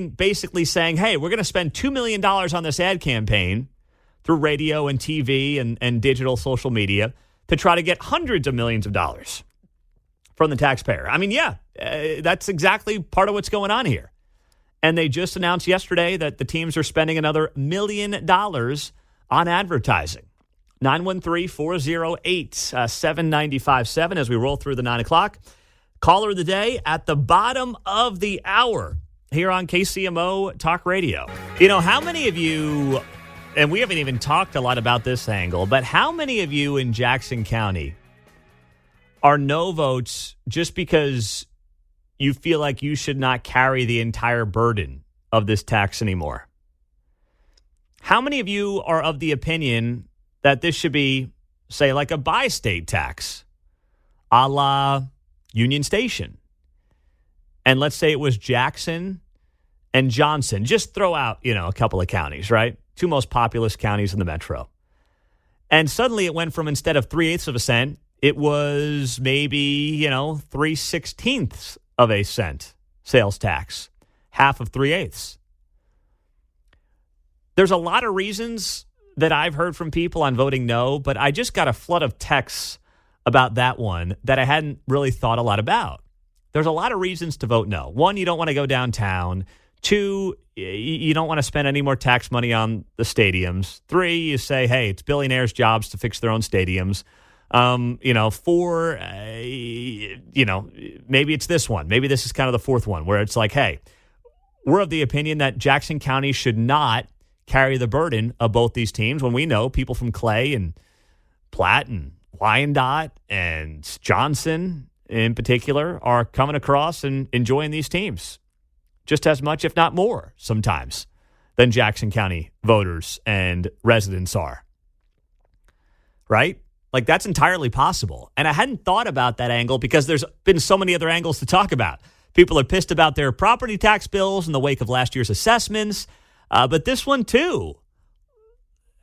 basically saying, hey, we're going to spend $2 million on this ad campaign through radio and TV and digital social media to try to get hundreds of millions of dollars from the taxpayer. I mean, that's exactly part of what's going on here. And they just announced yesterday that the teams are spending another $1 million on advertising. 913-408-7957 as we roll through the 9 o'clock. Caller of the day at the bottom of the hour here on KCMO Talk Radio. How many of you, and we haven't even talked a lot about this angle, but how many of you in Jackson County are no votes just because you feel like you should not carry the entire burden of this tax anymore? How many of you are of the opinion that this should be, say, like a bi-state tax, a la Union Station? And let's say it was Jackson and Johnson. Just throw out, a couple of counties, right? Two most populous counties in the metro. And suddenly it went from, instead of 3/8 of a cent, it was maybe, 3/16 of a cent sales tax, half of 3/8. There's a lot of reasons that I've heard from people on voting no, but I just got a flood of texts about that one that I hadn't really thought a lot about. There's a lot of reasons to vote no. One, you don't want to go downtown. Two, you don't want to spend any more tax money on the stadiums. Three, you say, hey, it's billionaires' jobs to fix their own stadiums. Four, maybe it's this one. Maybe this is kind of the fourth one where it's like, hey, we're of the opinion that Jackson County should not carry the burden of both these teams when we know people from Clay and Platte and Wyandotte and Johnson in particular are coming across and enjoying these teams just as much, if not more, sometimes than Jackson County voters and residents are. Right? Like, that's entirely possible. And I hadn't thought about that angle because there's been so many other angles to talk about. People are pissed about their property tax bills in the wake of last year's assessments. But this one, too.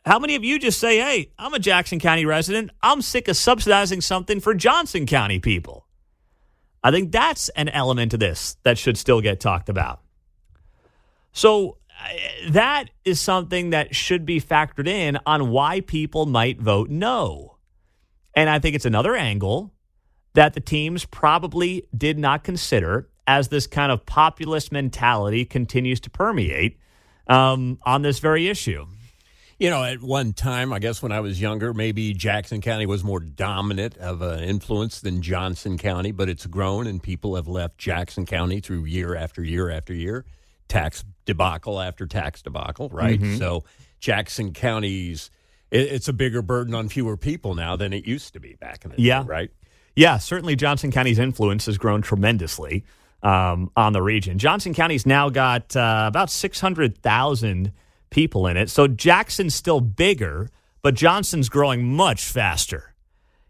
How many of you just say, hey, I'm a Jackson County resident. I'm sick of subsidizing something for Johnson County people? I think that's an element of this that should still get talked about. So that is something that should be factored in on why people might vote no. And I think it's another angle that the teams probably did not consider as this kind of populist mentality continues to permeate on this very issue. At one time, I guess when I was younger, maybe Jackson County was more dominant of an influence than Johnson County, but it's grown and people have left Jackson County through year after year after year, tax debacle after tax debacle, right? Mm-hmm. So Jackson County's, it's a bigger burden on fewer people now than it used to be back in the day, right? Yeah, certainly Johnson County's influence has grown tremendously on the region. Johnson County's now got about 600,000 people in it. So Jackson's still bigger, but Johnson's growing much faster.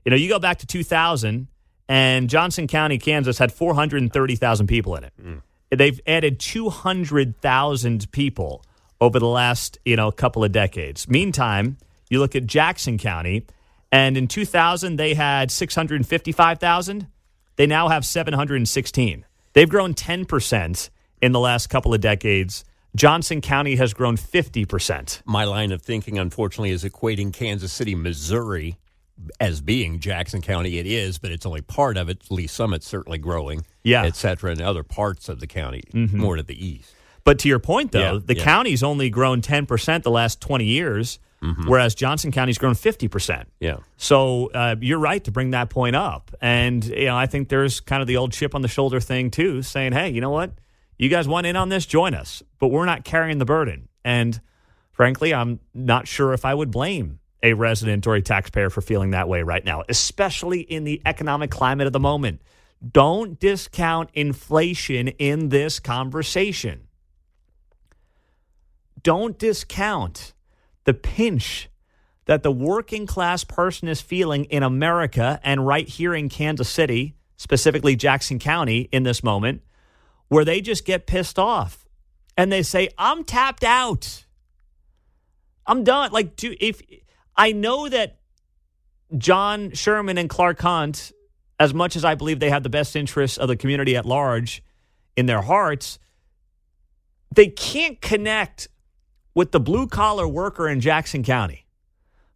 You go back to 2000, and Johnson County, Kansas, had 430,000 people in it. They've added 200,000 people over the last, couple of decades. Meantime, you look at Jackson County, And in 2000, they had 655,000. They now have 716. They've grown 10% in the last couple of decades. Johnson County has grown 50%. My line of thinking, unfortunately, is equating Kansas City, Missouri as being Jackson County. It is, but it's only part of it. Lee Summit's certainly growing, et cetera, and other parts of the county, more to the east. But to your point, though, the county's only grown 10% the last 20 years, whereas Johnson County's grown 50%. Yeah. So you're right to bring that point up. And I think there's kind of the old chip on the shoulder thing, too, saying, hey, you know what? You guys want in on this? Join us. But we're not carrying the burden. And frankly, I'm not sure if I would blame a resident or a taxpayer for feeling that way right now, especially in the economic climate of the moment. Don't discount inflation in this conversation. Don't discount the pinch that the working class person is feeling in America and right here in Kansas City, specifically Jackson County in this moment, where they just get pissed off and they say, I'm tapped out. I'm done. If I know that John Sherman and Clark Hunt, as much as I believe they have the best interests of the community at large in their hearts, they can't connect with the blue-collar worker in Jackson County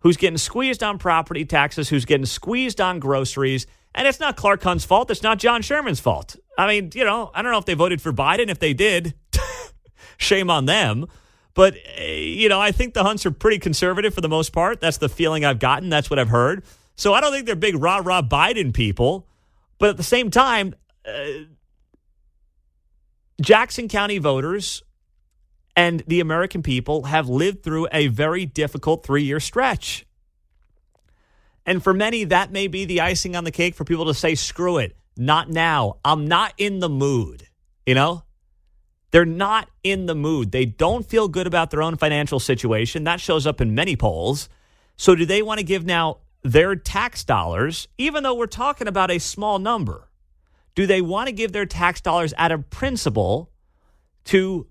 who's getting squeezed on property taxes, who's getting squeezed on groceries. And it's not Clark Hunt's fault. It's not John Sherman's fault. I mean, I don't know if they voted for Biden. If they did, shame on them. But, I think the Hunts are pretty conservative for the most part. That's the feeling I've gotten. That's what I've heard. So I don't think they're big rah-rah Biden people. But at the same time, Jackson County voters and the American people have lived through a very difficult 3-year stretch. And for many, that may be the icing on the cake for people to say, screw it, not now. I'm not in the mood, They're not in the mood. They don't feel good about their own financial situation. That shows up in many polls. So do they want to give now their tax dollars, even though we're talking about a small number, do they want to give their tax dollars out of principle to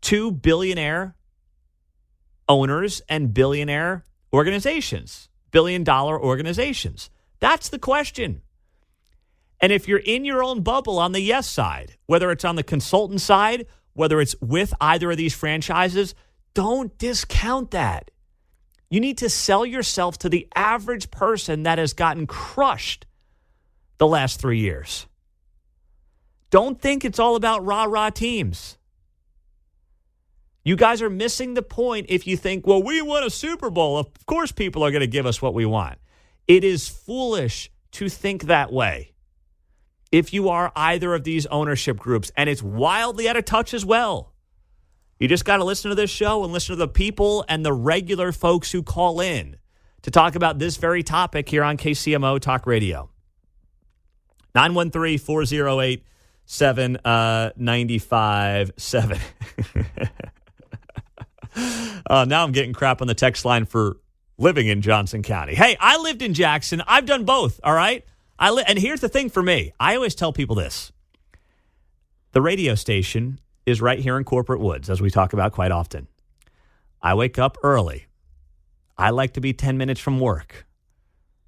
2 billionaire owners and billionaire organizations? Billion-dollar organizations? That's the question. And if you're in your own bubble on the yes side, whether it's on the consultant side, whether it's with either of these franchises, don't discount that. You need to sell yourself to the average person that has gotten crushed the last 3 years. Don't think it's all about rah-rah teams. You guys are missing the point if you think, well, we won a Super Bowl. Of course people are going to give us what we want. It is foolish to think that way if you are either of these ownership groups, and it's wildly out of touch as well. You just got to listen to this show and listen to the people and the regular folks who call in to talk about this very topic here on KCMO Talk Radio. 913-408-7957. Now I'm getting crap on the text line for living in Johnson County. Hey, I lived in Jackson. I've done both, all right? And here's the thing for me. I always tell people this. The radio station is right here in Corporate Woods, as we talk about quite often. I wake up early. I like to be 10 minutes from work.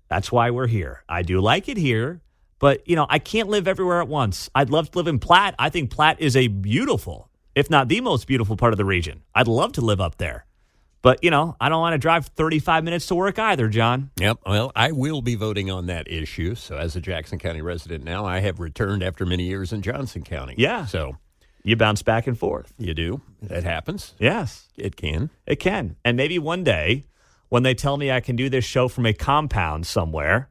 That's why we're here. I do like it here, but, I can't live everywhere at once. I'd love to live in Platte. I think Platte is a beautiful, if not the most beautiful part of the region. I'd love to live up there. But, I don't want to drive 35 minutes to work either, John. Yep. Well, I will be voting on that issue. So as a Jackson County resident now, I have returned after many years in Johnson County. Yeah. So you bounce back and forth. You do. That happens. Yes. It can. It can. And maybe one day when they tell me I can do this show from a compound somewhere,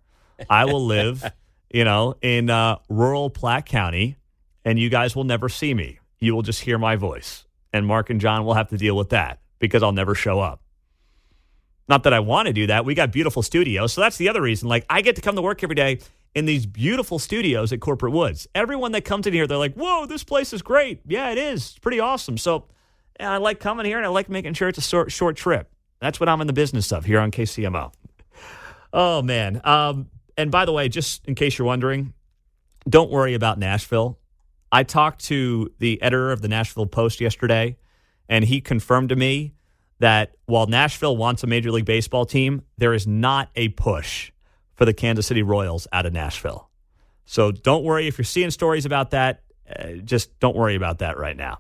I will live, in rural Platte County, and you guys will never see me. You will just hear my voice. And Mark and John will have to deal with that, because I'll never show up. Not that I want to do that. We got beautiful studios. So that's the other reason. I get to come to work every day in these beautiful studios at Corporate Woods. Everyone that comes in here, they're like, whoa, this place is great. Yeah, it is. It's pretty awesome. So I like coming here, and I like making sure it's a short trip. That's what I'm in the business of here on KCMO. Oh, man. And by the way, just in case you're wondering, don't worry about Nashville. I talked to the editor of the Nashville Post yesterday, and he confirmed to me that while Nashville wants a Major League Baseball team, there is not a push for the Kansas City Royals out of Nashville. So don't worry if you're seeing stories about that. Just don't worry about that right now.